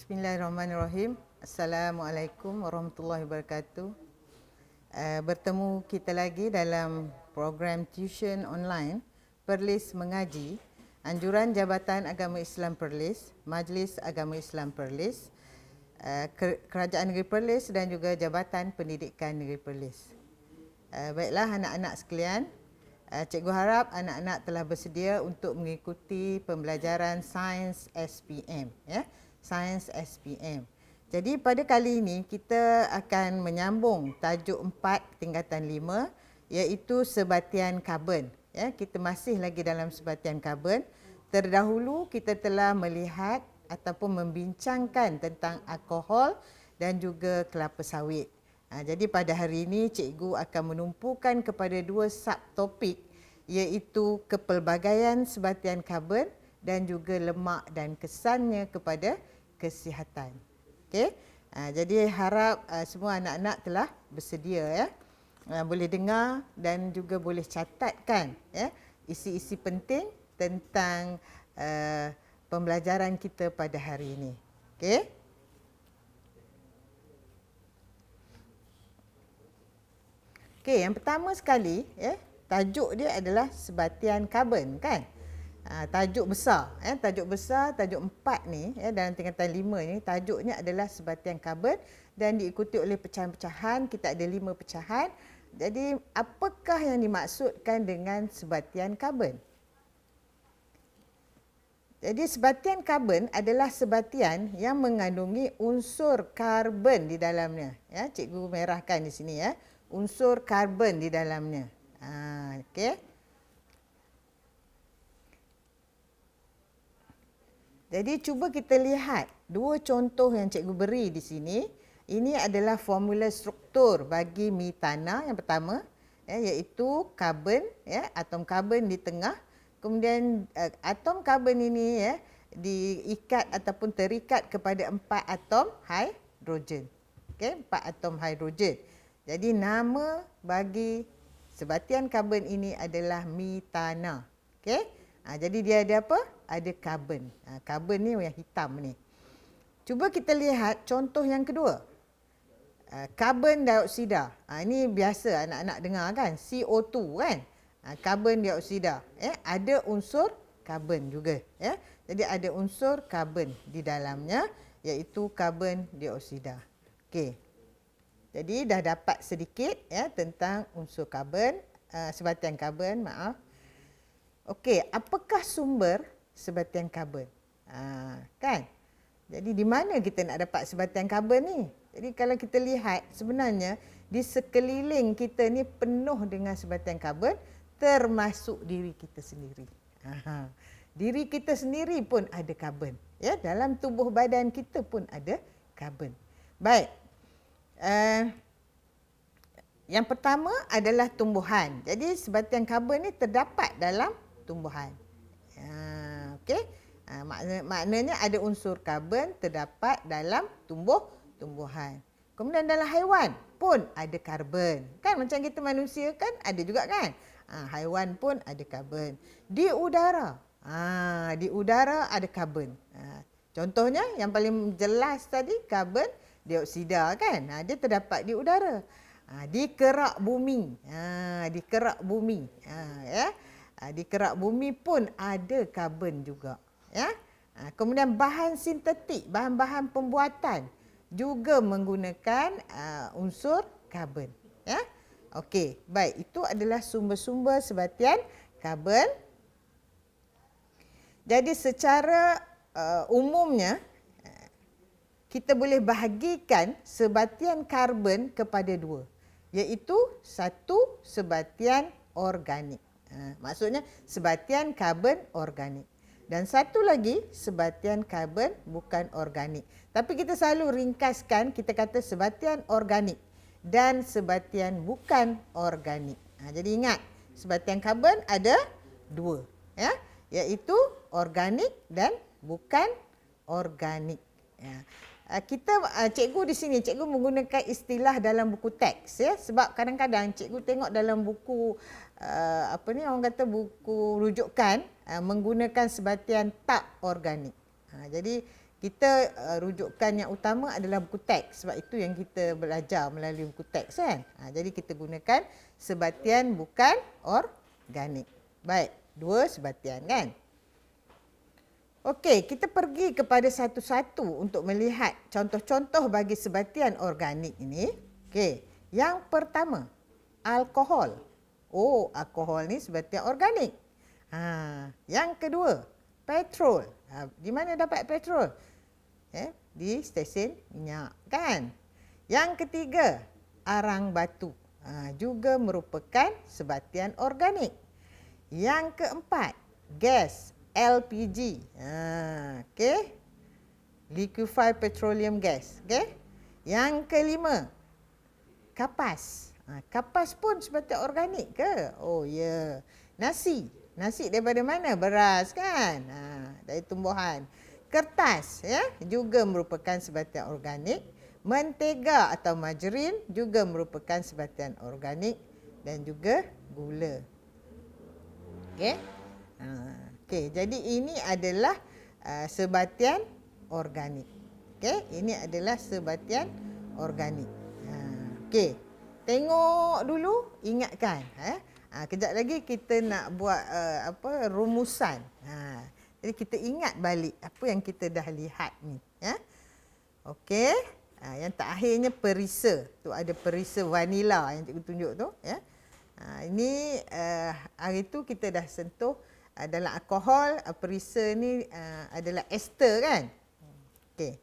Bismillahirrahmanirrahim. Assalamualaikum warahmatullahi wabarakatuh. Bertemu kita lagi dalam program tuition online Perlis Mengaji, Anjuran Jabatan Agama Islam Perlis, Majlis Agama Islam Perlis, Kerajaan Negeri Perlis dan juga Jabatan Pendidikan Negeri Perlis. Baiklah anak-anak sekalian, cikgu harap anak-anak telah bersedia untuk mengikuti pembelajaran Sains SPM, ya. Sains SPM. Jadi pada kali ini kita akan menyambung tajuk 4 tingkatan 5 iaitu sebatian karbon. Ya, kita masih lagi dalam sebatian karbon. Terdahulu kita telah melihat ataupun membincangkan tentang alkohol dan juga kelapa sawit. Jadi pada hari ini cikgu akan menumpukan kepada 2 subtopik iaitu kepelbagaian sebatian karbon dan juga lemak dan kesannya kepada kesihatan. Okey. Jadi harap semua anak-anak telah bersedia, ya. Boleh dengar dan juga boleh catatkan, ya, isi-isi penting tentang pembelajaran kita pada hari ini. Okey. Okey, yang pertama sekali, ya, tajuk dia adalah sebatian karbon, kan? Tajuk besar, tajuk besar, tajuk 4 ni, dalam tingkatan 5 ni, tajuknya adalah sebatian karbon dan diikuti oleh pecahan-pecahan. Kita ada 5 pecahan. Jadi apakah yang dimaksudkan dengan sebatian karbon? Jadi sebatian karbon adalah sebatian yang mengandungi unsur karbon di dalamnya. Ya, cikgu merahkan di sini, ya. Unsur karbon di dalamnya. Okey. Jadi cuba kita lihat 2 contoh yang cikgu beri di sini. Ini adalah formula struktur bagi metana yang pertama, iaitu karbon, ya, atom karbon di tengah. Kemudian atom karbon ini, ya, diikat ataupun terikat kepada 4 atom hidrogen. Okey, 4 atom hidrogen. Jadi nama bagi sebatian karbon ini adalah metana. Okey. Jadi dia ada apa? Ada karbon. Karbon ni yang hitam ni. Cuba kita lihat contoh yang kedua. Karbon dioksida. Ini biasa anak-anak dengar, kan? CO2, kan? Karbon dioksida. Ada unsur karbon juga. Ya? Jadi ada unsur karbon di dalamnya iaitu karbon dioksida. Okey. Jadi dah dapat sedikit, ya, tentang unsur karbon, sebatian karbon, maaf. Okey, apakah sumber sebatian karbon? Kan? Jadi di mana kita nak dapat sebatian karbon ni? Jadi kalau kita lihat sebenarnya di sekeliling kita ni penuh dengan sebatian karbon termasuk diri kita sendiri. Diri kita sendiri pun ada karbon. Ya, dalam tubuh badan kita pun ada karbon. Baik. Yang pertama adalah tumbuhan. Jadi sebatian karbon ni terdapat dalam tumbuhan. Okey. Maknanya ada unsur karbon terdapat dalam tumbuhan. Kemudian dalam haiwan pun ada karbon. Kan macam kita manusia kan ada juga, kan? Haiwan pun ada karbon. Di udara. Di udara ada karbon. Contohnya yang paling jelas tadi karbon dioksida, kan? Dia terdapat di udara. Di kerak bumi. Di kerak bumi. Ya. Di kerak bumi pun ada karbon juga, ya. Kemudian bahan sintetik, bahan-bahan pembuatan juga menggunakan unsur karbon, ya. Okey, baik, itu adalah sumber-sumber sebatian karbon. Jadi secara umumnya kita boleh bahagikan sebatian karbon kepada 2, iaitu satu sebatian organik. Maksudnya sebatian karbon organik. Dan satu lagi sebatian karbon bukan organik. Tapi kita selalu ringkaskan, kita kata sebatian organik dan sebatian bukan organik. Jadi ingat, sebatian karbon ada 2, ya, iaitu organik dan bukan organik. Ya. Cikgu di sini, cikgu menggunakan istilah dalam buku teks, ya, sebab kadang-kadang cikgu tengok dalam buku orang kata buku rujukan menggunakan sebatian tak organik. Jadi kita rujukan yang utama adalah buku teks, sebab itu yang kita belajar melalui buku teks kan. Jadi kita gunakan sebatian bukan organik. Baik, 2 sebatian kan. Okey, kita pergi kepada satu-satu untuk melihat contoh-contoh bagi sebatian organik ini. Okey, yang pertama, alkohol. Oh, alkohol ni sebatian organik. Yang kedua, petrol. Di mana dapat petrol? Di stesen minyak kan. Yang ketiga, arang batu. Juga merupakan sebatian organik. Yang keempat, gas LPG. Okey. Liquefied petroleum gas. Okey. Yang kelima, kapas. Kapas pun sebatian organik ke? Oh ya. Nasi. Nasi daripada mana? Beras kan? Dari tumbuhan. Kertas juga merupakan sebatian organik. Mentega atau margarin juga merupakan sebatian organik dan juga gula. Okey. Okey, jadi ini adalah sebatian organik. Okey, ini adalah sebatian organik. Okey. Tengok dulu, ingatkan. Kejap lagi kita nak buat rumusan. Jadi kita ingat balik apa yang kita dah lihat ni. Okey. Yang terakhirnya perisa. Tu ada perisa vanila yang cikgu tunjuk tu. Ini hari tu kita dah sentuh dalam alkohol. Perisa ni adalah ester kan. Okey.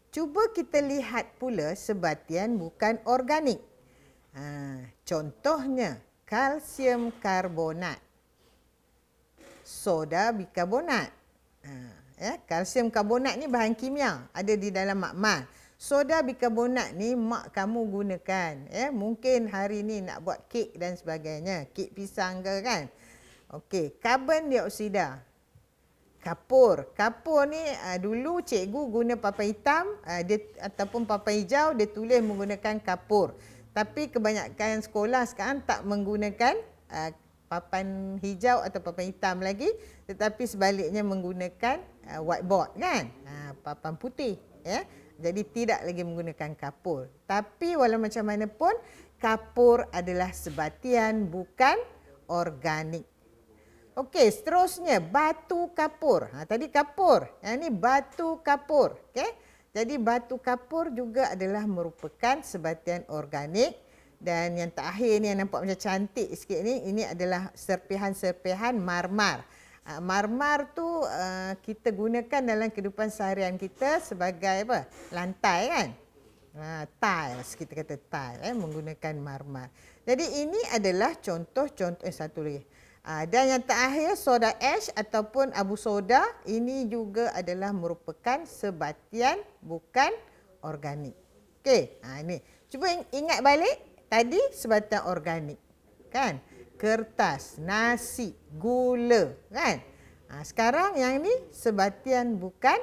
Cuba kita lihat pula sebatian bukan organik. Contohnya, kalsium karbonat, soda bikarbonat. Kalsium karbonat ni bahan kimia, ada di dalam makmal. Soda bikarbonat ni mak kamu gunakan. Mungkin hari ni nak buat kek dan sebagainya. Kek pisang ke kan. Okey, karbon dioksida. Kapur. Kapur ni dulu cikgu guna papan hitam ataupun papan hijau, dia tulis menggunakan kapur. Tapi kebanyakan sekolah sekarang tak menggunakan papan hijau atau papan hitam lagi, tetapi sebaliknya menggunakan whiteboard kan, papan putih. Jadi tidak lagi menggunakan kapur. Tapi walau macam mana pun, kapur adalah sebatian bukan organik. Okey, seterusnya batu kapur. Tadi kapur, yang ni batu kapur. Okey. Jadi batu kapur juga adalah merupakan sebatian organik. Dan yang terakhir ni yang nampak macam cantik sikit ni, ini adalah serpihan-serpihan marmar. Marmar tu kita gunakan dalam kehidupan seharian kita sebagai apa? Lantai kan? Tiles, kita kata tile, menggunakan marmar. Jadi ini adalah contoh-contoh satu lagi. Dan yang terakhir, soda ash ataupun abu soda, ini juga adalah merupakan sebatian bukan organik. Okey, ini. Cuba ingat balik, tadi sebatian organik. Kan? Kertas, nasi, gula. Kan? Sekarang yang ni sebatian bukan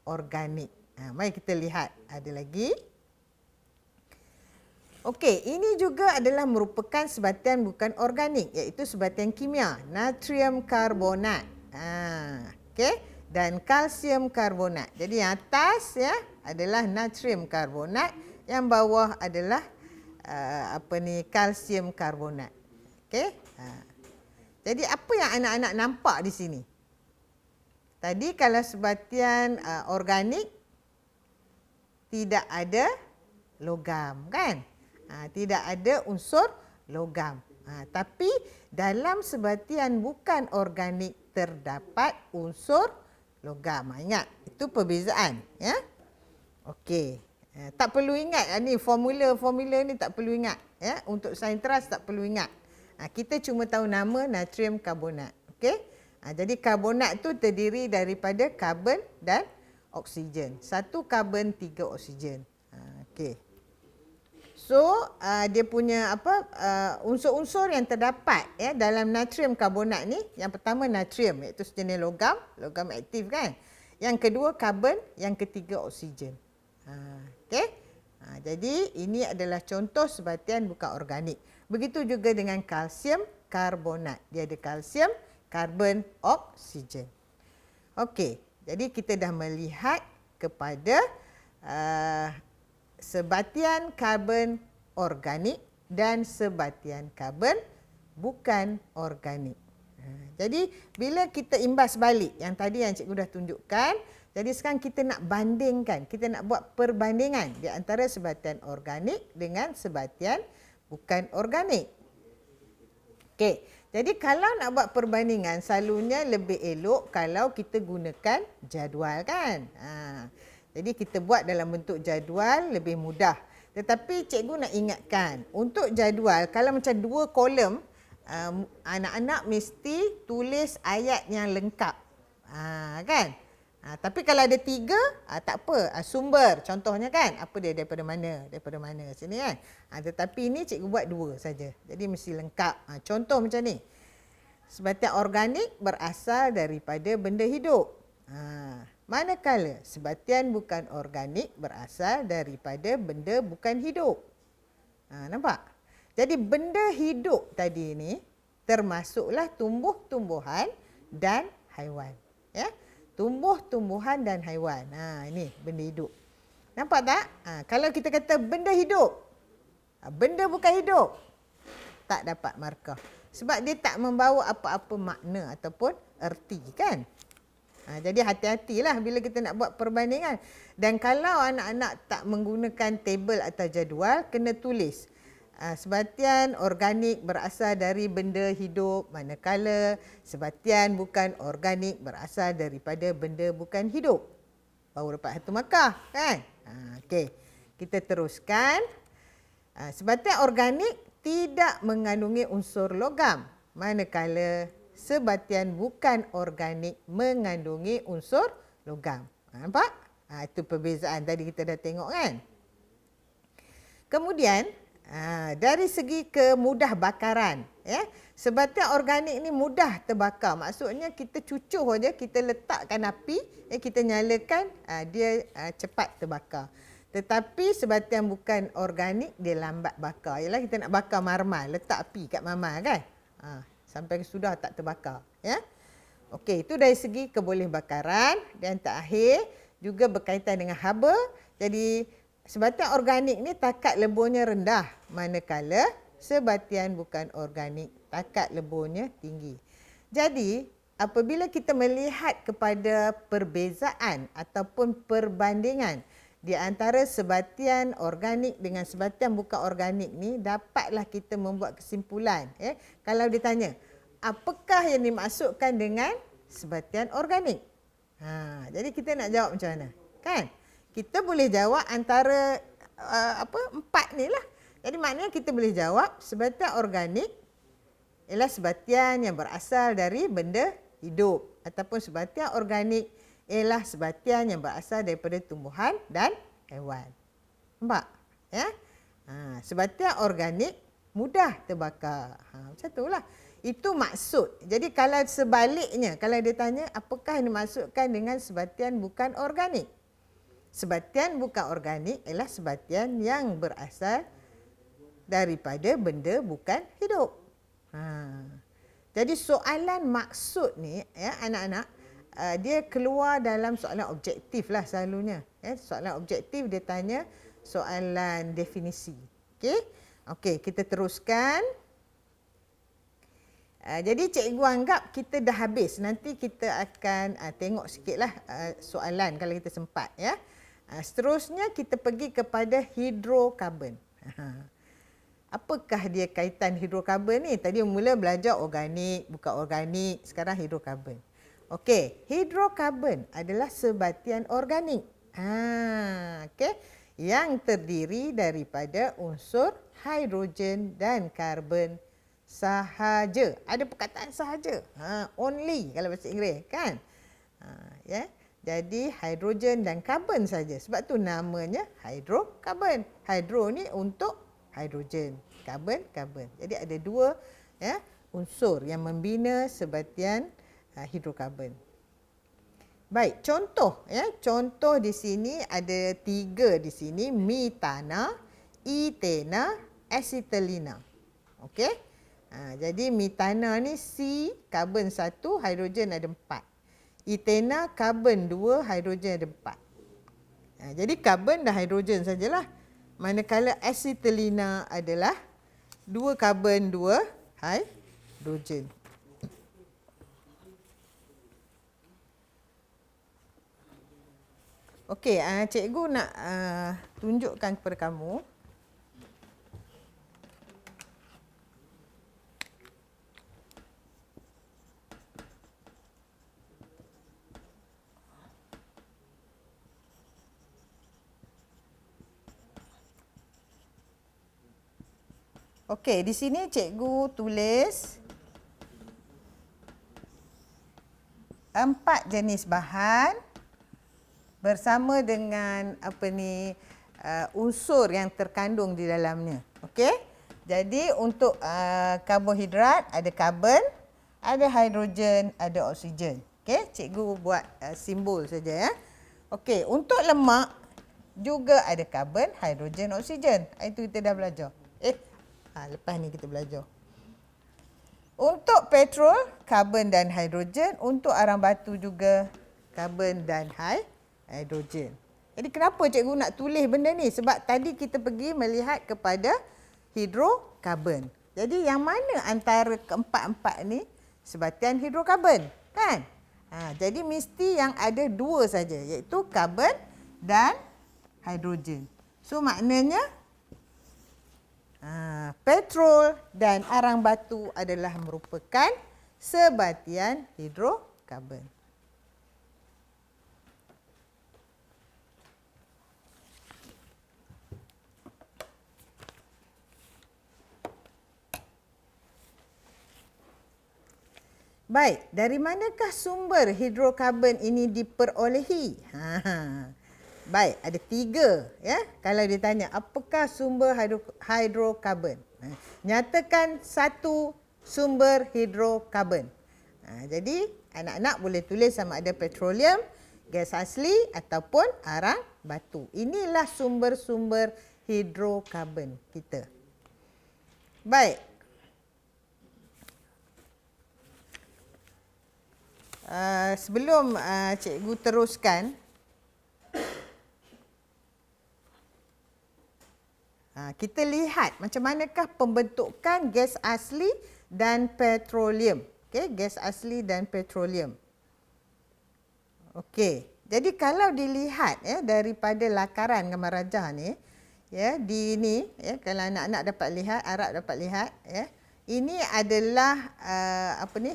organik. Mari kita lihat. Ada lagi. Okey, ini juga adalah merupakan sebatian bukan organik, iaitu sebatian kimia, natrium karbonat. Okey, dan kalsium karbonat. Jadi yang atas adalah natrium karbonat, yang bawah adalah kalsium karbonat. Okey. Jadi apa yang anak-anak nampak di sini? Tadi kalau sebatian organik tidak ada logam kan? Tidak ada unsur logam. Tapi dalam sebatian bukan organik terdapat unsur logam. Ingat, itu perbezaan. Okey. Tak perlu ingat ni formula ni tak perlu ingat. Untuk saintras tak perlu ingat. Kita cuma tahu nama natrium karbonat. Okey. Jadi karbonat tu terdiri daripada karbon dan oksigen. 1 karbon, 3 oksigen. Okey. So, dia punya unsur-unsur yang terdapat dalam natrium karbonat ni, yang pertama natrium, iaitu sejenis logam aktif kan. Yang kedua karbon, yang ketiga oksigen. Okey. Jadi ini adalah contoh sebatian bukan organik. Begitu juga dengan kalsium karbonat. Dia ada kalsium, karbon oksigen. Okey, jadi kita dah melihat kepada sebatian karbon organik dan sebatian karbon bukan organik. Jadi bila kita imbas balik yang tadi yang cikgu dah tunjukkan, jadi sekarang kita nak bandingkan, kita nak buat perbandingan di antara sebatian organik dengan sebatian bukan organik. Okey, jadi kalau nak buat perbandingan selalunya lebih elok kalau kita gunakan jadual kan. Jadi kita buat dalam bentuk jadual lebih mudah. Tetapi cikgu nak ingatkan, untuk jadual kalau macam 2 kolom, anak-anak mesti tulis ayat yang lengkap. Kan? Tapi kalau ada 3, tak apa. Sumber contohnya kan, apa dia daripada mana? Daripada mana sini kan. Tetapi ini cikgu buat 2 saja. Jadi mesti lengkap. Contoh macam ni. Sebatian organik berasal daripada benda hidup. Manakala sebatian bukan organik berasal daripada benda bukan hidup. Nampak? Jadi benda hidup tadi ni termasuklah tumbuh-tumbuhan dan haiwan. Ya? Tumbuh-tumbuhan dan haiwan. Ini benda hidup. Nampak tak? Kalau kita kata benda hidup, benda bukan hidup, tak dapat markah. Sebab dia tak membawa apa-apa makna ataupun erti kan? Jadi hati-hatilah bila kita nak buat perbandingan. Dan kalau anak-anak tak menggunakan tabel atau jadual, kena tulis. Sebatian organik berasal dari benda hidup, manakala sebatian bukan organik berasal daripada benda bukan hidup. Baru dapat 1 markah kan? Okey, kita teruskan. Sebatian organik tidak mengandungi unsur logam, manakala sebatian bukan organik mengandungi unsur logam. Nampak? Itu perbezaan tadi kita dah tengok kan? Kemudian, dari segi kemudah bakaran, ya, sebatian organik ni mudah terbakar. Maksudnya kita cucuh saja, kita letakkan api, kita nyalakan, dia cepat terbakar. Tetapi sebatian bukan organik, dia lambat bakar. Ialah kita nak bakar marmar, letak api kat marmar kan? Sampai sudah tak terbakar. Ya? Okey, itu dari segi kebolehbakaran. Dan terakhir, juga berkaitan dengan haba. Jadi, sebatian organik ni takat leburnya rendah. Manakala sebatian bukan organik, takat leburnya tinggi. Jadi, apabila kita melihat kepada perbezaan ataupun perbandingan di antara sebatian organik dengan sebatian bukan organik ni, dapatlah kita membuat kesimpulan. Kalau ditanya, apakah yang dimaksudkan dengan sebatian organik? Jadi kita nak jawab macam mana? Kan? Kita boleh jawab antara 4 ni lah. Jadi maknanya kita boleh jawab sebatian organik ialah sebatian yang berasal dari benda hidup. Ataupun sebatian organik ialah sebatian yang berasal daripada tumbuhan dan haiwan. Nampak? Ya? Sebatian organik mudah terbakar. Macam itulah. Itu maksud. Jadi kalau sebaliknya, kalau dia tanya apakah yang dimaksudkan dengan sebatian bukan organik? Sebatian bukan organik ialah sebatian yang berasal daripada benda bukan hidup. Jadi soalan maksud ni, ya anak-anak, dia keluar dalam soalan objektif lah selalunya. Soalan objektif dia tanya soalan definisi. Okey, kita teruskan. Jadi cikgu anggap kita dah habis. Nanti kita akan tengok sikitlah soalan kalau kita sempat. Ya. Seterusnya kita pergi kepada hidrokarbon. Apakah dia kaitan hidrokarbon ni? Tadi mula belajar organik, bukan organik. Sekarang hidrokarbon. Okey, hidrokarbon adalah sebatian organik. Okey, yang terdiri daripada unsur hidrogen dan karbon sahaja. Ada perkataan sahaja. Only kalau bahasa Inggeris kan? Ya. Jadi hidrogen dan karbon saja. Sebab tu namanya hidrokarbon. Hidro ni untuk hidrogen, karbon, karbon. Jadi ada 2 ya unsur yang membina sebatian hidrokarbon. Baik, contoh ya. Contoh di sini ada 3 di sini, metana, etena, acetylena. Okey? Jadi metana ni C, karbon 1, hidrogen ada 4. Etena, karbon 2, hidrogen ada 4. Jadi karbon dan hidrogen sajalah. Manakala asetilena adalah 2 karbon 2 hidrogen. Okey, cikgu nak tunjukkan kepada kamu. Okey, di sini cikgu tulis 4 jenis bahan bersama dengan unsur yang terkandung di dalamnya. Okey? Jadi untuk karbohidrat ada karbon, ada hidrogen, ada oksigen. Okey, cikgu buat simbol saja ya. Okey, untuk lemak juga ada karbon, hidrogen, oksigen. Itu kita dah belajar. Lepas ni kita belajar. Untuk petrol, karbon dan hidrogen. Untuk arang batu juga karbon dan hidrogen. Jadi kenapa cikgu nak tulis benda ni? Sebab tadi kita pergi melihat kepada hidrokarbon. Jadi yang mana antara keempat-empat ni sebatian hidrokarbon, kan? Jadi mesti yang ada 2 saja, iaitu karbon dan hidrogen. So maknanya petrol dan arang batu adalah merupakan sebatian hidrokarbon. Baik, dari manakah sumber hidrokarbon ini diperolehi? Baik, ada 3 ya. Kalau ditanya apakah sumber hidrokarbon? Nyatakan satu sumber hidrokarbon. Jadi anak-anak boleh tulis sama ada petroleum, gas asli ataupun arang batu. Inilah sumber-sumber hidrokarbon kita. Baik. Sebelum cikgu teruskan, kita lihat macam manakah pembentukan gas asli dan petroleum. Okey, gas asli dan petroleum. Okey, jadi kalau dilihat daripada lakaran gambar rajah ni, di ni kalau anak-anak dapat lihat, Arab dapat lihat ini adalah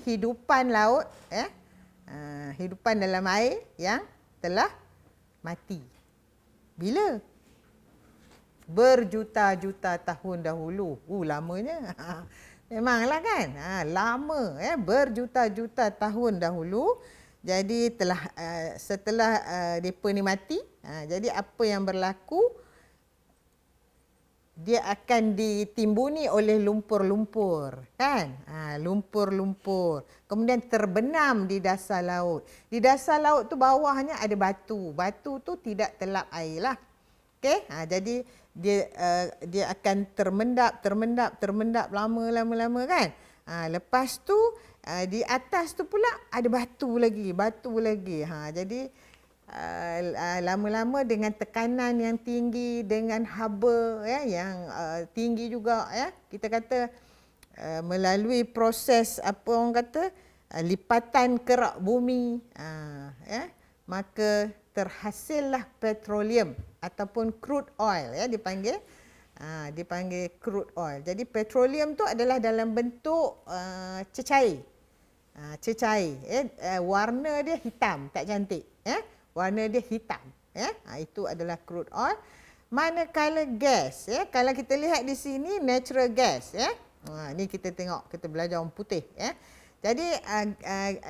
hidupan laut hidupan dalam air yang telah mati. Bila? Berjuta-juta tahun dahulu. Lamanya. Memanglah kan? Lama. Berjuta-juta tahun dahulu. Jadi setelah mereka ni mati, jadi apa yang berlaku? Dia akan ditimbuni oleh lumpur-lumpur. Kan? Lumpur-lumpur. Kemudian terbenam di dasar laut. Di dasar laut tu bawahnya ada batu. Batu tu tidak telap air lah. Okey, jadi dia akan termendap lama kan. Lepas tu di atas tu pula ada batu lagi. Jadi lama-lama dengan tekanan yang tinggi, dengan haba yang tinggi juga kita kata melalui proses lipatan kerak bumi, maka terhasillah petroleum ataupun crude oil dipanggil crude oil. Jadi petroleum tu adalah dalam bentuk cecair. Warna dia hitam, tak cantik warna dia hitam itu adalah crude oil. Manakala gas kalau kita lihat di sini natural gas ni kita tengok, kita belajar orang putih Jadi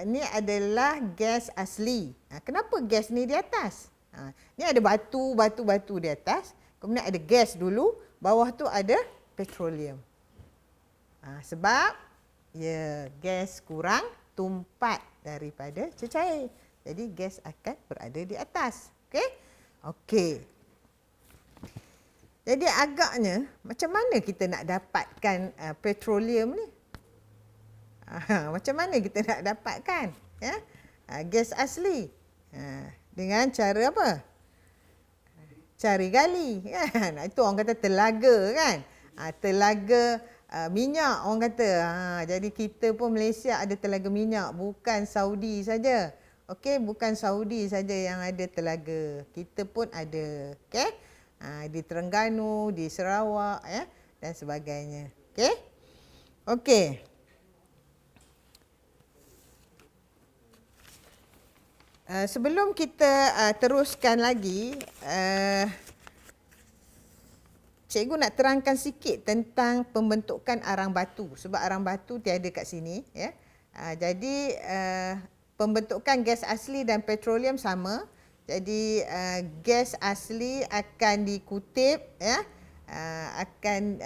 ni adalah gas asli. Kenapa gas ni di atas? Ni ada batu di atas. Kemudian ada gas dulu. Bawah tu ada petroleum. Sebab gas kurang tumpat daripada cecair. Jadi gas akan berada di atas. Okey. Jadi agaknya macam mana kita nak dapatkan petroleum ni? Macam mana kita nak dapatkan ya? Gas asli? Dengan cara apa? Cari gali kan. Itu orang kata telaga kan. Telaga minyak orang kata. Jadi kita pun Malaysia ada telaga minyak, bukan Saudi saja. Okey, bukan Saudi saja yang ada telaga. Kita pun ada. Okey. Di Terengganu, di Sarawak ya dan sebagainya. Okey. Okey. Sebelum kita teruskan lagi, cikgu nak terangkan sikit tentang pembentukan arang batu. Sebab arang batu tiada kat sini. Ya. Jadi, pembentukan gas asli dan petroleum sama. Jadi, gas asli akan dikutip, ya, akan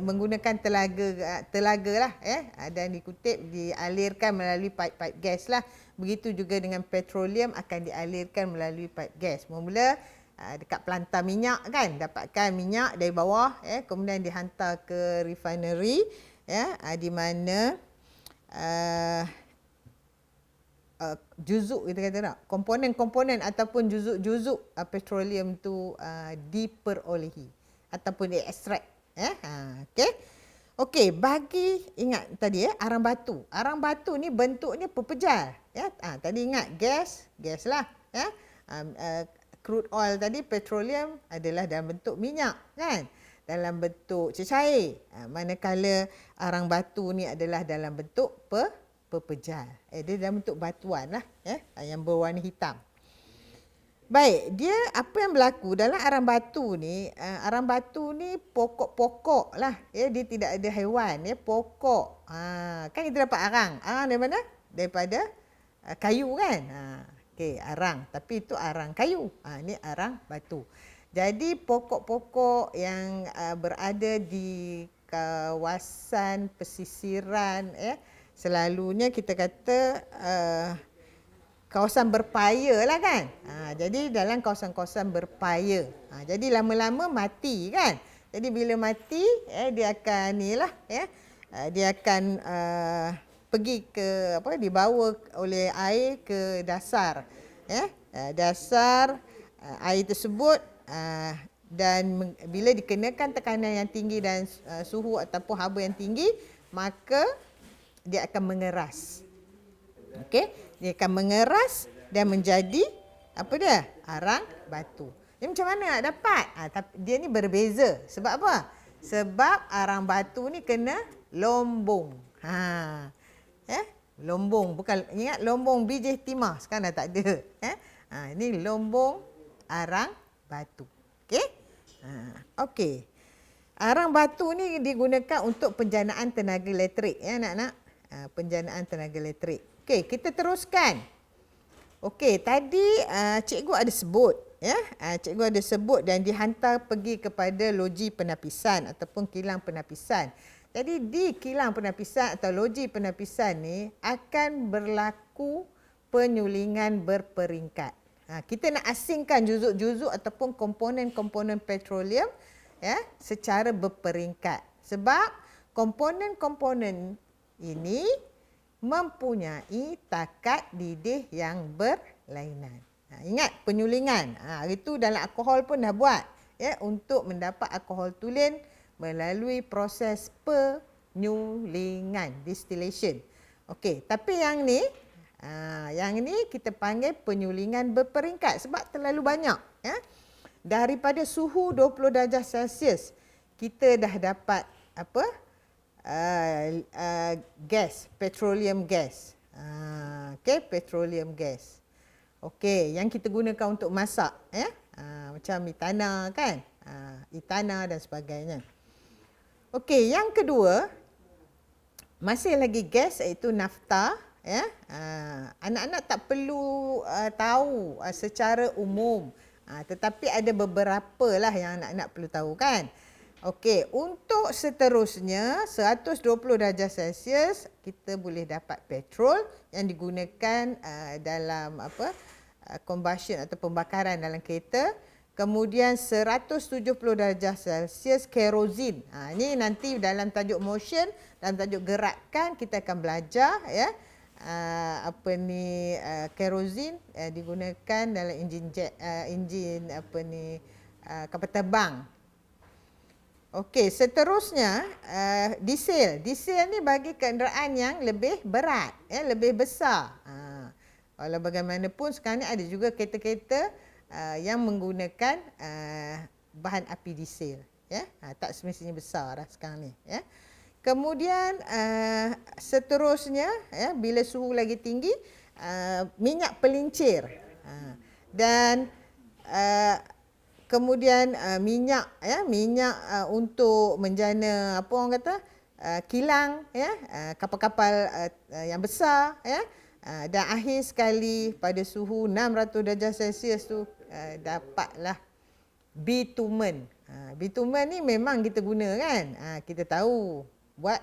menggunakan telaga lah, ya, dan dikutip, dialirkan melalui pipe-pipe gas lah. Begitu juga dengan petroleum akan dialirkan melalui pipe gas. Mula dekat pelantar minyak kan, dapatkan minyak dari bawah, kemudian dihantar ke refinery, di mana juzuk kita kata tak, komponen-komponen ataupun juzuk-juzuk petroleum tu diperolehi ataupun diekstrak. Okey. Okey, bagi ingat tadi arang batu. Arang batu ni bentuknya pepejal. Ya, tadi ingat gas lah. Ya, crude oil tadi, petroleum adalah dalam bentuk minyak kan, dalam bentuk cecair. Manakala arang batu ni adalah dalam bentuk pepejal. Dia dalam bentuk batuan lah, yang berwarna hitam. Baik, dia apa yang berlaku dalam arang batu ni? Arang batu ni pokok-pokok lah. Ya, dia tidak ada haiwan, ya, pokok. Kan kita dapat arang. Arang dari mana? Daripada kayu kan? Okey, arang. Tapi itu arang kayu. Ini arang batu. Jadi pokok-pokok yang berada di kawasan pesisiran, ya, selalunya kita kata kawasan berpaya lah kan. Jadi dalam kawasan-kawasan berpaya. Jadi lama-lama mati kan. Jadi bila mati, dia akan ni lah, dia akan pergi ke apa, dibawa oleh air ke dasar. Dasar air tersebut dan bila dikenakan tekanan yang tinggi dan suhu ataupun haba yang tinggi, maka dia akan mengeras. Okey, dia akan mengeras dan menjadi apa dia? Arang batu. Jadi macam mana nak dapat? Tapi dia ni berbeza. Sebab apa? Sebab arang batu ni kena lombong. Lombong, bukan, ingat lombong biji timah, sekarang dah tak ada. Ini lombong arang batu. Okey? Okey. Arang batu ni digunakan untuk penjanaan tenaga elektrik, ya anak-anak. Penjanaan tenaga elektrik. Okey, kita teruskan. Okey, tadi cikgu ada sebut, ya. Cikgu ada sebut dan dihantar pergi kepada loji penapisan ataupun kilang penapisan. Jadi di kilang penapisan atau loji penapisan ni akan berlaku penyulingan berperingkat. Kita nak asingkan juzuk-juzuk ataupun komponen-komponen petroleum, ya, secara berperingkat. Sebab komponen-komponen ini mempunyai takat didih yang berlainan. Ingat penyulingan. Hari tu dalam alkohol pun dah buat, ya, untuk mendapat alkohol tulen melalui proses penyulingan, distillation. Okey, tapi yang ni kita panggil penyulingan berperingkat sebab terlalu banyak, ya. Daripada suhu 20 darjah Celsius kita dah dapat apa? Gas, petroleum gas. Okey, petroleum gas. Okey, yang kita gunakan untuk masak, ya. Macam itana kan? Itana dan sebagainya. Okey, yang kedua, masih lagi gas iaitu nafta, ya. Anak-anak tak perlu tahu secara umum, tetapi ada beberapa lah yang anak-anak perlu tahu kan. Okey, untuk seterusnya 120 darjah Celsius kita boleh dapat petrol yang digunakan dalam combustion atau pembakaran dalam kereta. Kemudian 170 darjah Celsius kerosin. Ini nanti dalam tajuk motion Dalam tajuk gerakan kita akan belajar ya kerosin digunakan dalam enjin kapal terbang. Okey, seterusnya diesel. Diesel ni bagi kenderaan yang lebih berat, lebih besar. Walau bagaimanapun sekarang ni ada juga kereta-kereta yang menggunakan bahan api diesel, ya. Tak semestinya besar dah sekarang ni, ya. Kemudian seterusnya bila suhu lagi tinggi, minyak pelincir. Dan kemudian minyak untuk menjana apa orang kata kilang, kapal-kapal yang besar, dan akhir sekali pada suhu 600 darjah Celsius tu dapatlah bitumen. Bitumen ni memang kita guna kan. Kita tahu buat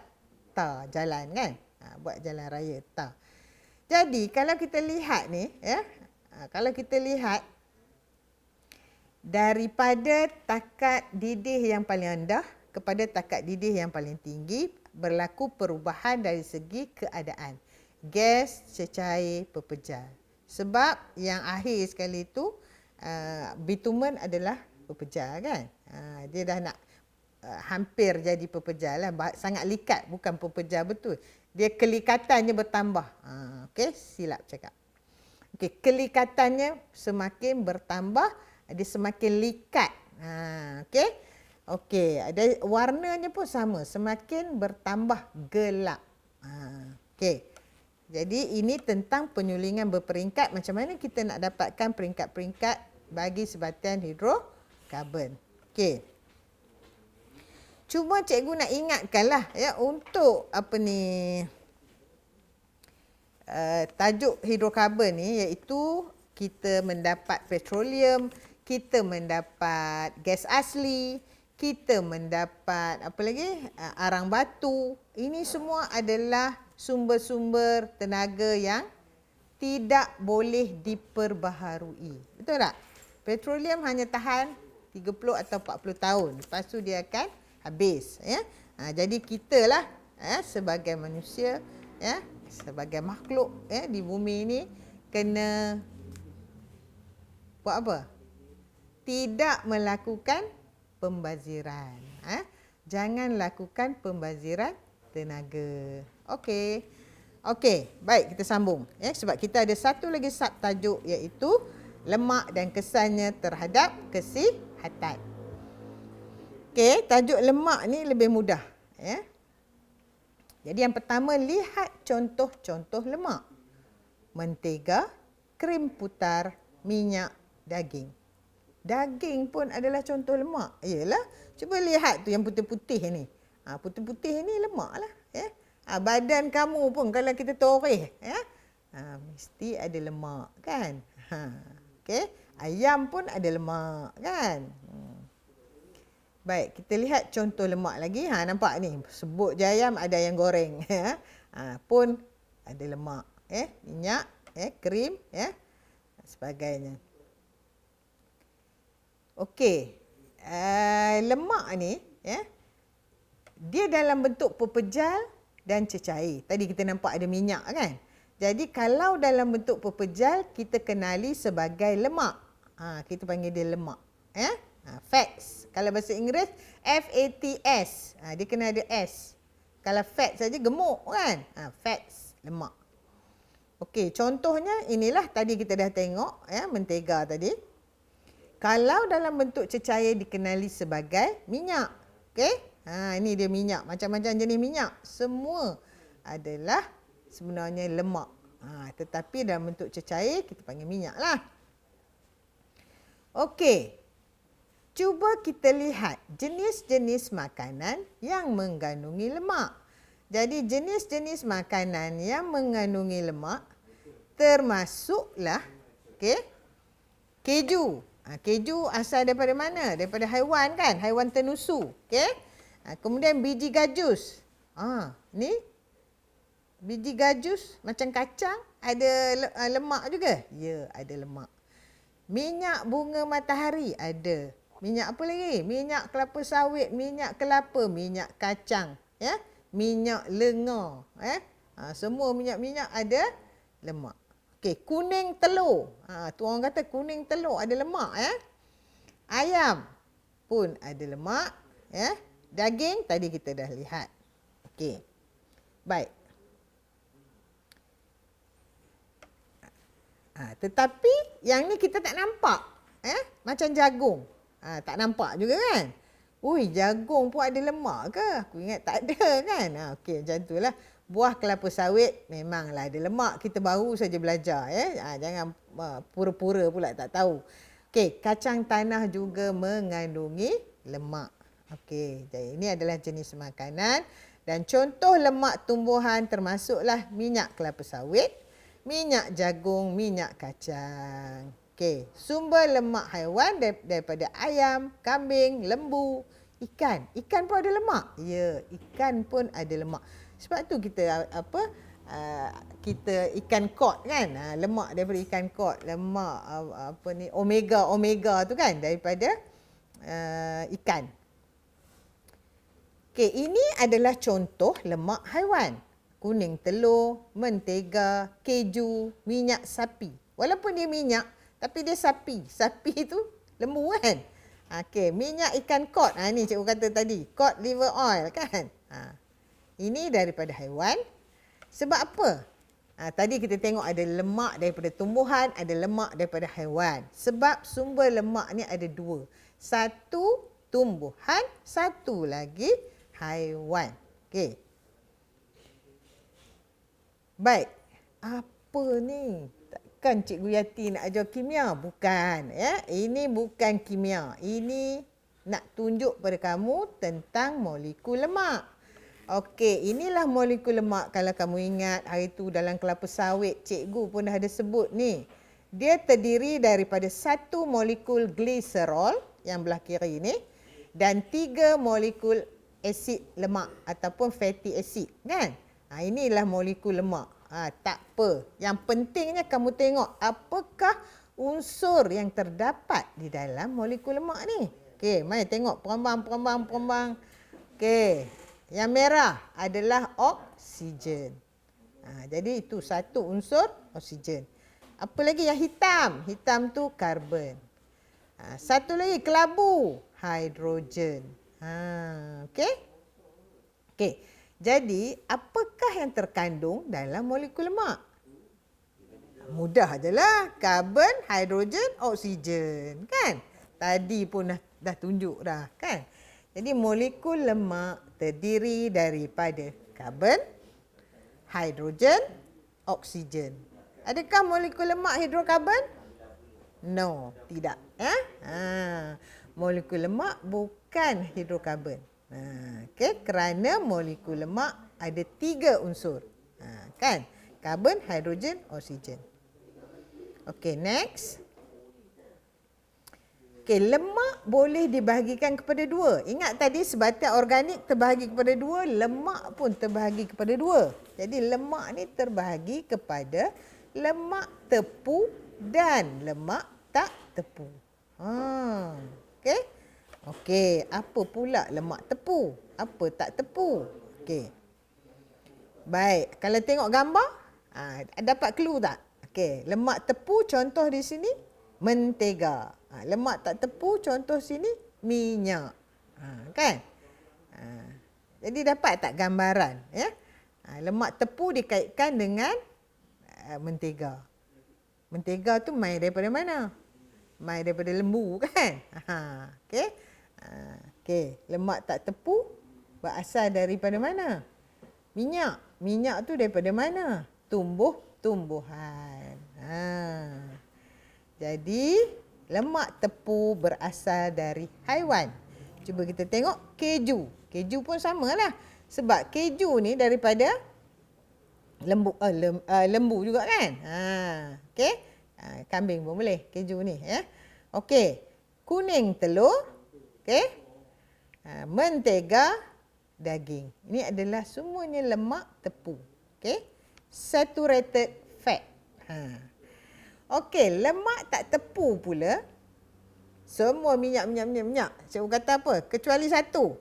tar jalan kan. Buat jalan raya tar. Jadi kalau kita lihat ni kalau kita lihat daripada takat didih yang paling rendah kepada takat didih yang paling tinggi berlaku perubahan dari segi keadaan. Gas, cecair, pepejal. Sebab yang akhir sekali tu bitumen adalah pepejal kan. Dia dah nak hampir jadi pepejal lah. Sangat likat, bukan pepejal betul. Dia kelikatannya bertambah. Okey, silap cakap. Okey, kelikatannya semakin bertambah, dia semakin likat. Okey. Okey, ada warnanya pun sama, semakin bertambah gelap. Okey. Jadi ini tentang penyulingan berperingkat, macam mana kita nak dapatkan peringkat-peringkat bagi sebatian hidrokarbon. Okey. Cuma cikgu nak ingatkanlah untuk tajuk hidrokarbon ni, iaitu kita mendapat petroleum, kita mendapat gas asli, kita mendapat arang batu. Ini semua adalah sumber-sumber tenaga yang tidak boleh diperbaharui. Betul tak? Petroleum hanya tahan 30 atau 40 tahun. Lepas tu dia akan habis. Jadi kita lah sebagai manusia, sebagai makhluk di bumi ini kena buat apa? Tidak melakukan pembaziran. Jangan lakukan pembaziran tenaga. Okey. Okey, baik kita sambung. Sebab kita ada satu lagi subtajuk, iaitu lemak dan kesannya terhadap kesihatan. Okey, tajuk lemak ni lebih mudah. Jadi yang pertama, lihat contoh-contoh lemak. Mentega, krim putar, minyak, daging. Daging pun adalah contoh lemak. Iyalah, cuba lihat tu yang putih-putih ni. Putih-putih ni lemak lah. Badan kamu pun kalau kita toreh, mesti ada lemak kan. Okey, ayam pun ada lemak kan. Baik, kita lihat contoh lemak lagi. Nampak ni, sebut je ayam, ada yang goreng. Pun ada lemak. Minyak, krim, sebagainya. Okey, lemak ni, dia dalam bentuk pepejal dan cecair. Tadi kita nampak ada minyak kan. Jadi kalau dalam bentuk pepejal, kita kenali sebagai lemak. Kita panggil dia lemak. Fats. Kalau bahasa Inggeris, F-A-T-S. Dia kena ada S. Kalau fat saja gemuk kan. Fats, lemak. Okey, contohnya inilah tadi kita dah tengok mentega tadi. Kalau dalam bentuk cecair dikenali sebagai minyak. Okey? Ini dia minyak. Macam-macam jenis minyak. Semua adalah sebenarnya lemak. Tetapi dalam bentuk cecair kita panggil minyak lah. Okey. Cuba kita lihat jenis-jenis makanan yang mengandungi lemak. Jadi jenis-jenis makanan yang mengandungi lemak termasuklah keju. Keju asal daripada mana? Daripada haiwan kan? Haiwan tenusu. Kemudian biji gajus. Ni biji gajus macam kacang, ada lemak juga? Ya, ada lemak. Minyak bunga matahari ada. Minyak apa lagi? Minyak kelapa sawit, minyak kelapa, minyak kacang. minyak lenga. Semua minyak-minyak ada lemak. Okey, kuning telur. Tu orang kata kuning telur ada lemak. Ayam pun ada lemak. Daging tadi kita dah lihat. Okey. Baik. Tetapi yang ni kita tak nampak. Macam jagung. Tak nampak juga kan? Ui, jagung pun ada lemak ke? Aku ingat tak ada kan? Okey, macam itulah. Buah kelapa sawit memanglah ada lemak. Kita baru saja belajar. Jangan pura-pura pula tak tahu. Okey, kacang tanah juga mengandungi lemak. Okey, jadi ini adalah jenis makanan. Dan contoh lemak tumbuhan termasuklah minyak kelapa sawit, minyak jagung, minyak kacang. Okey, sumber lemak haiwan daripada ayam, kambing, lembu, ikan. Ikan pun ada lemak. Ya, ikan pun ada lemak. Sebab tu kita kita ikan kod kan, lemak daripada ikan kod, lemak omega tu kan daripada ikan. Okey, ini adalah contoh lemak haiwan. Kuning telur, mentega, keju, minyak sapi. Walaupun dia minyak, tapi dia sapi. Sapi tu lembu kan? Okey, minyak ikan kod. Ni cikgu kata tadi, cod liver oil kan? Ini daripada haiwan. Sebab apa? Tadi kita tengok ada lemak daripada tumbuhan, ada lemak daripada haiwan. Sebab sumber lemak ni ada dua. Satu tumbuhan, satu lagi haiwan. Okey. Baik. Apa ni? Takkan Cikgu Yati nak ajar kimia? Bukan. Ini bukan kimia. Ini nak tunjuk pada kamu tentang molekul lemak. Okey, inilah molekul lemak. Kalau kamu ingat hari tu dalam kelapa sawit, cikgu pun dah ada sebut ni. Dia terdiri daripada satu molekul gliserol yang belah kiri ni dan 3 molekul asid lemak ataupun fatty acid kan? Inilah molekul lemak. Tak apa. Yang pentingnya kamu tengok apakah unsur yang terdapat di dalam molekul lemak ni. Okey, mari tengok perambang. Okey. Yang merah adalah oksigen. Jadi itu satu unsur oksigen. Apa lagi yang hitam? Hitam tu karbon. Satu lagi kelabu, hidrogen. Okey. Okey. Jadi, apakah yang terkandung dalam molekul lemak? Mudah ajalah. Karbon, hidrogen, oksigen. Kan? Tadi pun dah tunjuk dah. Kan? Jadi, molekul lemak terdiri daripada karbon, hidrogen, oksigen. Adakah molekul lemak hidrokarbon? No, tidak. Molekul lemak bukan hidrokarbon. Okey, kerana molekul lemak ada 3 unsur. Kan? Karbon, hidrogen, oksigen. Okey, next. Okey, lemak boleh dibahagikan kepada 2. Ingat tadi sebatian organik terbahagi kepada 2, lemak pun terbahagi kepada 2. Jadi lemak ni terbahagi kepada lemak tepu dan lemak tak tepu. Okey. Okey, apa pula lemak tepu? Apa tak tepu? Okey. Baik, kalau tengok gambar, dapat clue tak? Okey, lemak tepu contoh di sini mentega. Lemak tak tepu contoh sini minyak. Kan? Jadi dapat tak gambaran? Lemak tepu dikaitkan dengan mentega. Mentega tu mai daripada mana? Mai daripada lembu kan? Okey. Okey, lemak tak tepu berasal daripada mana? Minyak. Minyak tu daripada mana? Tumbuh-tumbuhan. Jadi, lemak tepu berasal dari haiwan. Cuba kita tengok keju. Keju pun samalah. Sebab keju ni daripada lembu juga kan? Okey. Kambing pun boleh keju ni. Okey. Kuning telur. Okey. Mentega, daging. Ini adalah semuanya lemak tepu. Okey. Saturated fat. Okey, lemak tak tepu pula. Semua minyak. Cikgu kata apa? Kecuali satu.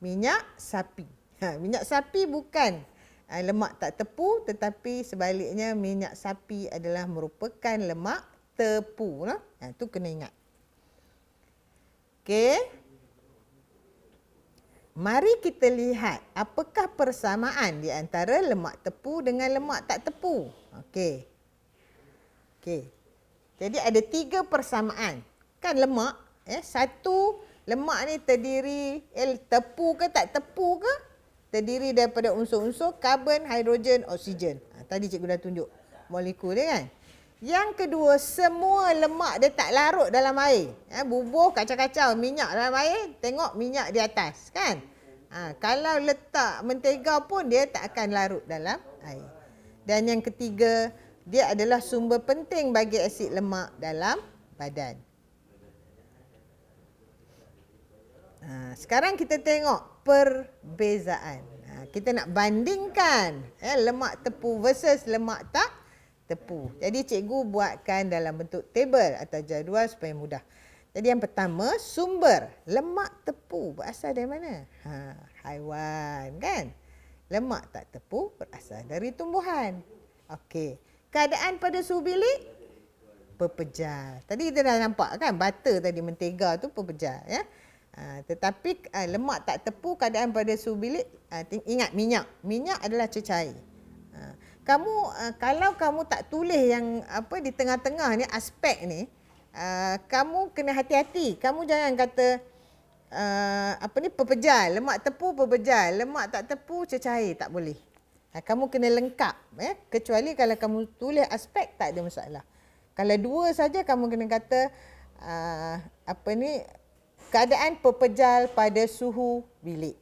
Minyak sapi. Minyak sapi bukan lemak tak tepu, tetapi sebaliknya minyak sapi adalah merupakan lemak tepu. Itu kena ingat. Okey. Mari kita lihat apakah persamaan di antara lemak tepu dengan lemak tak tepu. Okey. Jadi ada 3 persamaan. Kan lemak, satu lemak ni terdiri tepu ke tak tepu ke? Terdiri daripada unsur-unsur karbon, hidrogen, oksigen. Tadi cikgu dah tunjuk molekul dia kan. Yang kedua, semua lemak dia tak larut dalam air. Bubuh kacau-kacau minyak dalam air, tengok minyak di atas kan. Kalau letak mentega pun dia tak akan larut dalam air. Dan yang ketiga, dia adalah sumber penting bagi asid lemak dalam badan. Sekarang kita tengok perbezaan. Kita nak bandingkan lemak tepu versus lemak tak tepu. Jadi cikgu buatkan dalam bentuk table atau jadual supaya mudah. Jadi yang pertama, sumber lemak tepu berasal dari mana? Haiwan kan? Lemak tak tepu berasal dari tumbuhan. Okey. Keadaan pada suhu bilik pepejal. Tadi kita dah nampak kan butter tadi, mentega tu pepejal ya. Tetapi lemak tak tepu keadaan pada suhu bilik, ingat minyak adalah cecair. Kalau kamu tak tulis yang di tengah-tengah ni aspek ni, kamu kena hati-hati. Kamu jangan kata pepejal, lemak tepu pepejal, lemak tak tepu cecair, tak boleh. Kamu kena lengkap kecuali kalau kamu tulis aspek tak ada masalah. Kalau 2 saja kamu kena kata keadaan pepejal pada suhu bilik.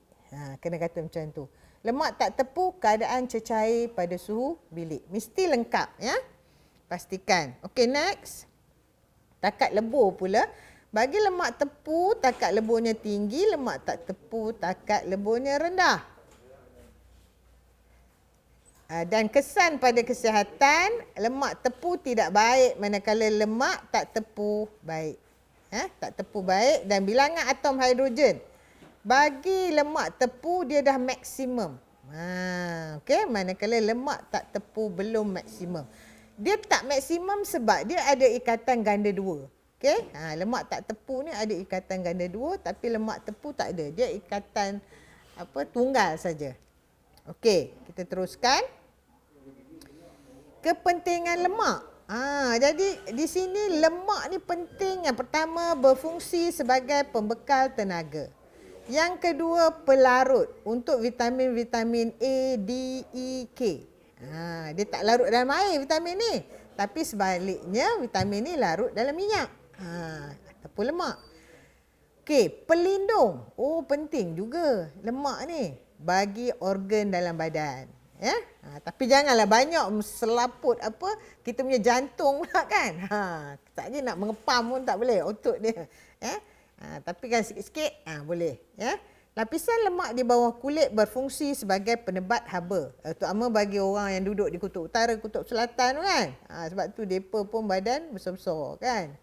Kena kata macam tu. Lemak tak tepu, keadaan cecair pada suhu bilik. Mesti lengkap ya. Pastikan. Okey, next. Takat lebur pula. Bagi lemak tepu, takat leburnya tinggi. Lemak tak tepu, takat leburnya rendah. Dan kesan pada kesihatan, lemak tepu tidak baik manakala lemak tak tepu baik. Tak tepu baik. Dan bilangan atom hidrogen bagi lemak tepu dia dah maksimum. Okey, manakala lemak tak tepu belum maksimum. Dia tak maksimum sebab dia ada ikatan ganda 2. Okey, lemak tak tepu ni ada ikatan ganda 2 tapi lemak tepu tak ada. Dia ikatan tunggal saja. Okey, kita teruskan. Kepentingan lemak. Jadi di sini lemak ni penting. Yang pertama, berfungsi sebagai pembekal tenaga. Yang kedua, pelarut untuk vitamin-vitamin A, D, E, K. Dia tak larut dalam air vitamin ni. Tapi sebaliknya vitamin ni larut dalam minyak. Ataupun lemak. Okey, pelindung. Penting juga lemak ni bagi organ dalam badan. Tapi janganlah banyak selaput kita punya jantung pula kan. Tak je nak mengepam pun tak boleh otot dia. Tapi kan sikit-sikit boleh ya. Lapisan lemak di bawah kulit berfungsi sebagai penebat haba. Terutama bagi orang yang duduk di kutub utara, kutub selatan kan. Sebab tu depa pun badan besar-besar kan.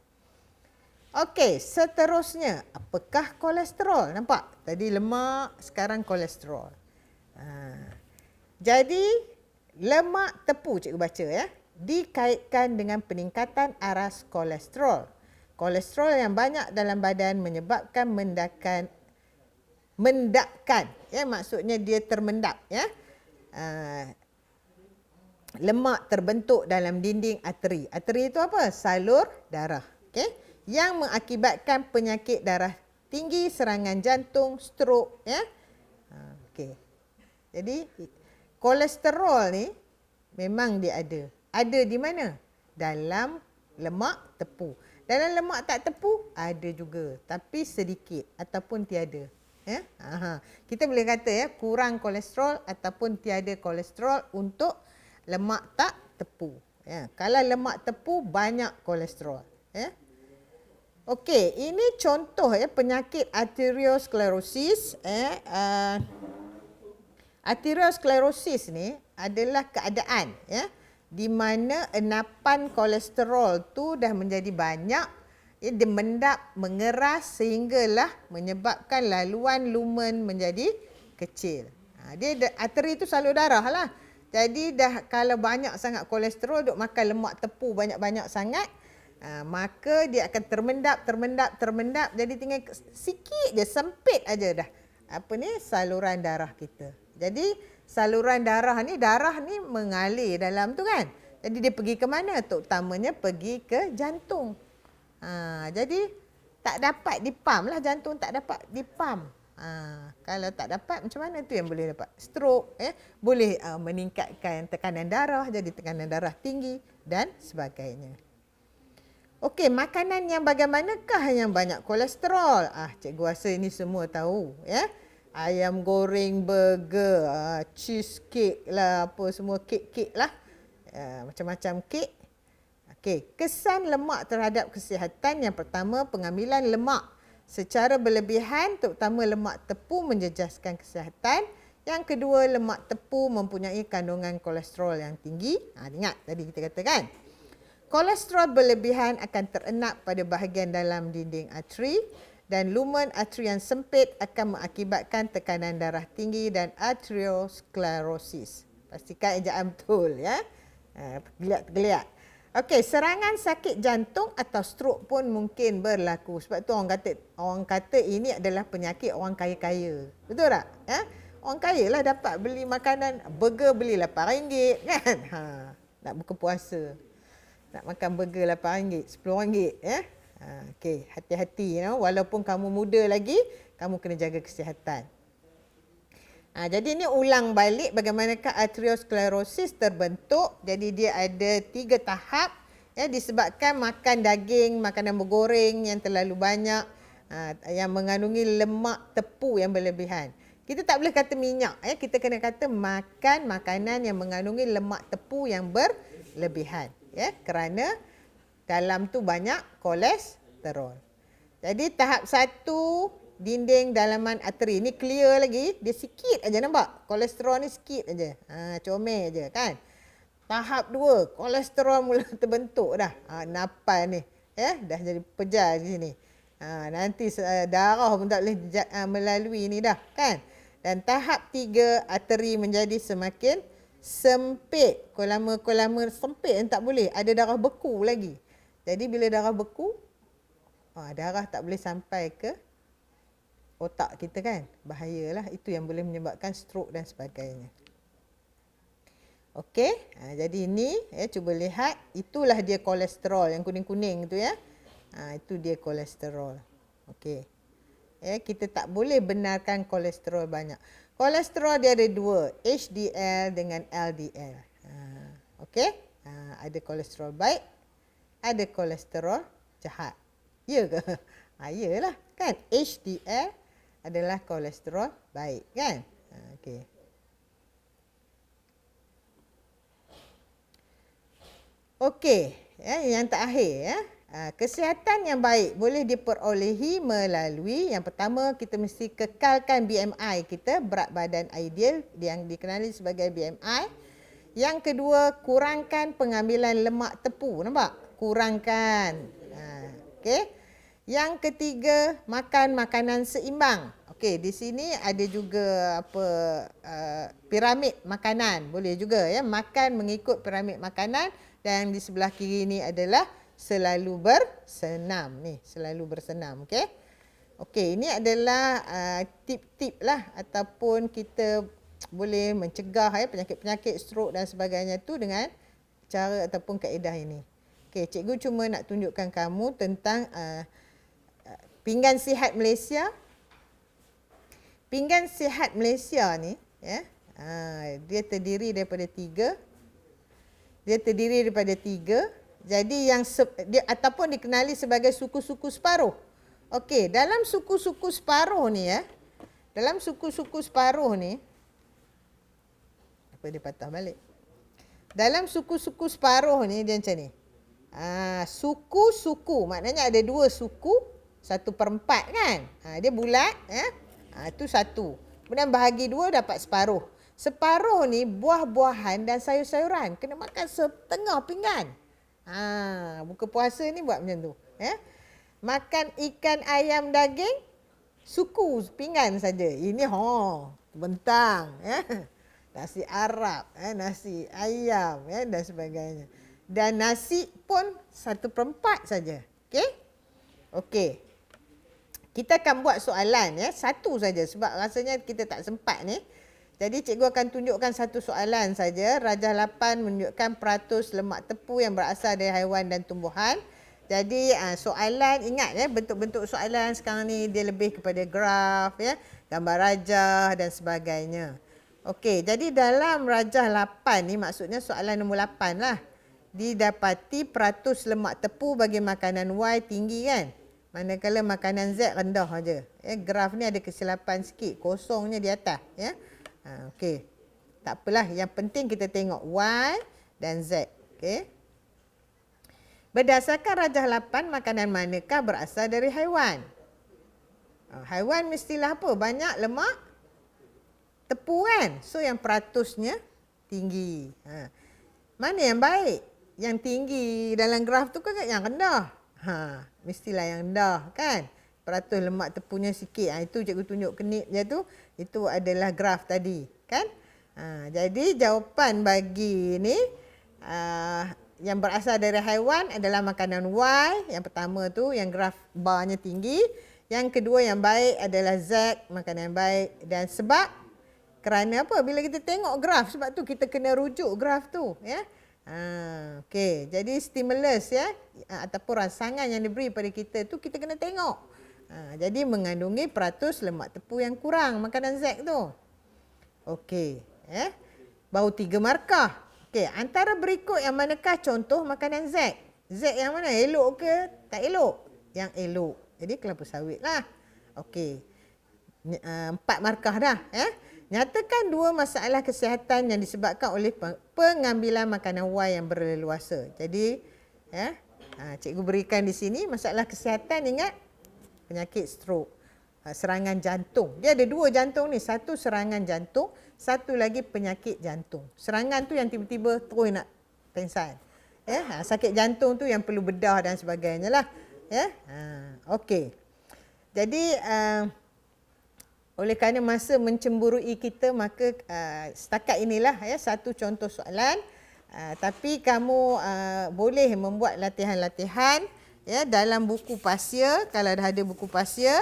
Okey, seterusnya apakah kolesterol? Nampak? Tadi lemak, sekarang kolesterol. Jadi lemak tepu cikgu baca ya, dikaitkan dengan peningkatan aras kolesterol. Kolesterol yang banyak dalam badan menyebabkan mendakkan ya, maksudnya dia termendap ya. Lemak terbentuk dalam dinding arteri. Arteri itu apa? Salur darah. Okey, yang mengakibatkan penyakit darah tinggi, serangan jantung, strok ya. Okey. Jadi kolesterol ni memang dia ada. Ada di mana? Dalam lemak tepu. Dalam lemak tak tepu ada juga, tapi sedikit ataupun tiada. Ya? Kita boleh kata ya, kurang kolesterol ataupun tiada kolesterol untuk lemak tak tepu. Ya. Kalau lemak tepu banyak kolesterol. Ya. Okey, ini contoh ya penyakit arteriosklerosis. Arteriosklerosis ni adalah keadaan ya di mana enapan kolesterol tu dah menjadi banyak, dia mendap, mengeras sehinggalah menyebabkan laluan lumen menjadi kecil. Arteri tu salur darah lah. Jadi kalau banyak sangat kolesterol, duk makan lemak tepu banyak-banyak sangat, maka dia akan termendap. Jadi tinggal sikit je, sempit aja dah. Saluran darah kita. Jadi saluran darah ni mengalir dalam tu kan. Jadi dia pergi ke mana? Terutamanya pergi ke jantung. Jadi tak dapat dipam lah, jantung tak dapat dipam. Kalau tak dapat, macam mana tu yang boleh dapat? Stroke, boleh meningkatkan tekanan darah, jadi tekanan darah tinggi dan sebagainya. Okey, makanan yang bagaimanakah yang banyak kolesterol? Cikgu rasa ini semua tahu, ya. Ayam goreng, burger, cheesecake lah, apa semua kek-kek lah. Macam-macam kek. Okey, kesan lemak terhadap kesihatan. Yang pertama, pengambilan lemak secara berlebihan, terutama lemak tepu, menjejaskan kesihatan. Yang kedua, lemak tepu mempunyai kandungan kolesterol yang tinggi. Ingat tadi kita katakan. Kolesterol berlebihan akan terenap pada bahagian dalam dinding arteri dan lumen arteri yang sempit akan mengakibatkan tekanan darah tinggi dan arteriosklerosis. Pastikan ejaan betul, ya. Tergeliat. Okey, serangan sakit jantung atau stroke pun mungkin berlaku. Sebab tu orang kata ini adalah penyakit orang kaya-kaya. Betul tak? Orang kaya lah dapat beli makanan, burger beli RM8 kan? Nak buka puasa. Nak makan burger RM8, RM10, ya. Okey, hati-hati, walaupun kamu muda lagi, kamu kena jaga kesihatan. Jadi ini ulang balik bagaimanakah arteriosklerosis terbentuk. Jadi dia ada 3 tahap, ya, disebabkan makan daging, makanan bergoreng yang terlalu banyak, yang mengandungi lemak tepu yang berlebihan. Kita tak boleh kata minyak, ya. Kita kena kata makan makanan yang mengandungi lemak tepu yang berlebihan, ya, kerana dalam tu banyak kolesterol. Jadi tahap 1, dinding dalaman arteri ni clear lagi, dia sikit aja, nampak? Kolesterol ni sikit aja. Comel aja kan. Tahap 2, kolesterol mula terbentuk dah. Napal ni, ya, dah jadi pejar di sini. Nanti darah pun tak boleh melalui ni dah kan. Dan tahap 3, arteri menjadi semakin sempit. Kolama sempit yang tak boleh, ada darah beku lagi. Jadi bila darah beku, darah tak boleh sampai ke otak kita kan. Bahayalah, itu yang boleh menyebabkan stroke dan sebagainya. Okey, jadi ini, cuba lihat, itulah dia kolesterol yang kuning-kuning tu, ya. Itu dia kolesterol. Okey. Kita tak boleh benarkan kolesterol banyak. Kolesterol dia ada 2, HDL dengan LDL. Okey, ada kolesterol baik, ada kolesterol jahat. Ya ke? Yalah kan, HDL adalah kolesterol baik kan. Okey. Okey, yang terakhir, ya. Kesihatan yang baik boleh diperolehi melalui, yang pertama, kita mesti kekalkan BMI kita, berat badan ideal yang dikenali sebagai BMI. Yang kedua, kurangkan pengambilan lemak tepu, nampak? Kurangkan. Okey. Yang ketiga, makan makanan seimbang. Okey, di sini ada juga piramid makanan, boleh juga, ya, makan mengikut piramid makanan. Dan di sebelah kiri ni adalah selalu bersenam ni, selalu bersenam, okey. Okey, ini adalah tip-tip lah, ataupun kita boleh mencegah, ya, penyakit-penyakit stroke dan sebagainya tu dengan cara ataupun kaedah ini. Okey, cikgu cuma nak tunjukkan kamu tentang pinggan sihat Malaysia. Pinggan sihat Malaysia ni, ya, dia terdiri daripada 3. Jadi dia ataupun dikenali sebagai suku-suku separuh. Okey, dalam suku-suku separuh ni, ya. Dalam suku-suku separuh ni, apa dia patah balik? Dalam suku-suku separuh ni dia macam ni. Suku-suku maknanya ada 2 suku, 1/4 kan. Dia bulat, ya. Itu 1. Kemudian bahagi 2 dapat separuh. Separuh ni buah-buahan dan sayur-sayuran. Kena makan setengah pinggan. Buka puasa ni buat macam tu. Makan ikan, ayam, daging, suku pinggan saja. Ini bentang, ya. Nasi Arab, nasi ayam, ya, dan sebagainya. Dan nasi pun 1/4 saja. Okey? Okey. Kita akan buat soalan, ya, satu saja sebab rasanya kita tak sempat ni. Jadi cikgu akan tunjukkan satu soalan saja. Rajah 8 menunjukkan peratus lemak tepu yang berasal dari haiwan dan tumbuhan. Jadi soalan, ingat ya, bentuk-bentuk soalan sekarang ni dia lebih kepada graf, ya, gambar rajah dan sebagainya. Okey, jadi dalam rajah 8 ni maksudnya soalan nombor 8 lah. Didapati peratus lemak tepu bagi makanan Y tinggi kan? Manakala makanan Z rendah aja. Ya, graf ni ada kesilapan sikit, kosongnya di atas, ya. Okey. Tak apalah, yang penting kita tengok Y dan Z. Okey. Berdasarkan rajah 8, makanan manakah berasal dari haiwan? Haiwan mestilah apa? Banyak lemak tepu kan? So yang peratusnya tinggi. Mana yang baik? Yang tinggi dalam graf tu kan yang rendah? Mestilah yang rendah kan? Peratus lemak tepunya sikit. Itu cikgu tunjuk kenip je tu. Itu adalah graf tadi kan? Jadi jawapan bagi ni yang berasal dari haiwan adalah makanan Y. Yang pertama tu yang graf barnya tinggi. Yang kedua yang baik adalah Z, makanan baik. Dan sebab kerana apa? Bila kita tengok graf, sebab tu kita kena rujuk graf tu, ya. Okey, jadi stimulus, ya, ataupun rangsangan yang diberi pada kita tu kita kena tengok. Jadi mengandungi peratus lemak tepu yang kurang makanan Z tu. Okey, ya. Baru 3 markah. Okey, antara berikut yang manakah contoh makanan Z? Z yang mana? Elok ke tak elok? Yang elok. Jadi kelapa sawit lah. Okey. 4 markah dah, ya. Nyatakan 2 masalah kesihatan yang disebabkan oleh pengambilan makanan Y yang berleluasa. Jadi, ya, cikgu berikan di sini masalah kesihatan, ingat, penyakit stroke, serangan jantung. Dia ada 2 jantung ni, satu serangan jantung, satu lagi penyakit jantung. Serangan tu yang tiba-tiba terus nak pengsan. Ya, sakit jantung tu yang perlu bedah dan sebagainya lah. Ya, okey. Jadi oleh kerana masa mencemburui kita, maka setakat inilah, ya, satu contoh soalan. Tapi kamu boleh membuat latihan-latihan, ya, dalam buku pasir. Kalau dah ada buku pasir,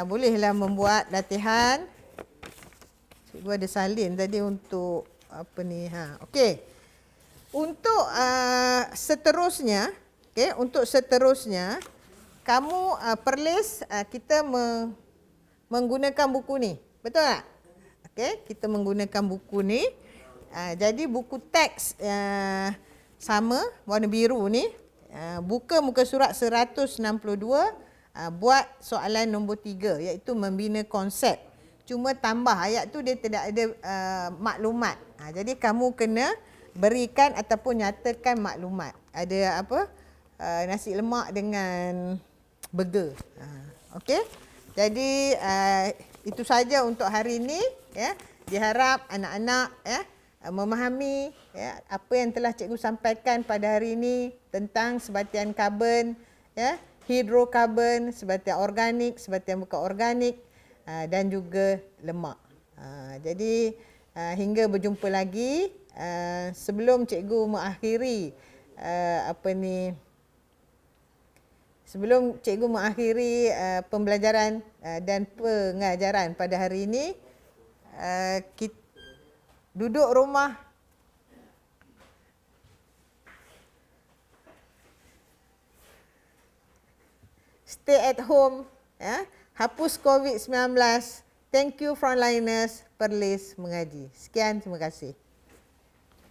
bolehlah membuat latihan. Cikgu ada salin tadi untuk apa ni, okey. Untuk seterusnya, okey, untuk seterusnya kamu perlis kita menggunakan buku ni. Betul tak? Okey, kita menggunakan buku ni. Jadi buku teks sama, warna biru ni. Buka muka surat 162, buat soalan nombor 3 iaitu membina konsep. Cuma tambah ayat tu dia tidak ada maklumat. Jadi kamu kena berikan ataupun nyatakan maklumat. Ada apa? Nasi lemak dengan burger. Okey. Jadi itu saja untuk hari ini, ya. Diharap anak-anak, ya, memahami, ya, apa yang telah cikgu sampaikan pada hari ini tentang sebatian karbon, ya, hidrokarbon, sebatian organik, sebatian bukan organik, dan juga lemak. Jadi hingga berjumpa lagi. Sebelum cikgu mengakhiri sebelum cikgu mengakhiri pembelajaran dan pengajaran pada hari ini, duduk rumah, stay at home, ya, hapus COVID-19. Thank you frontliners, Perlis mengaji. Sekian, terima kasih.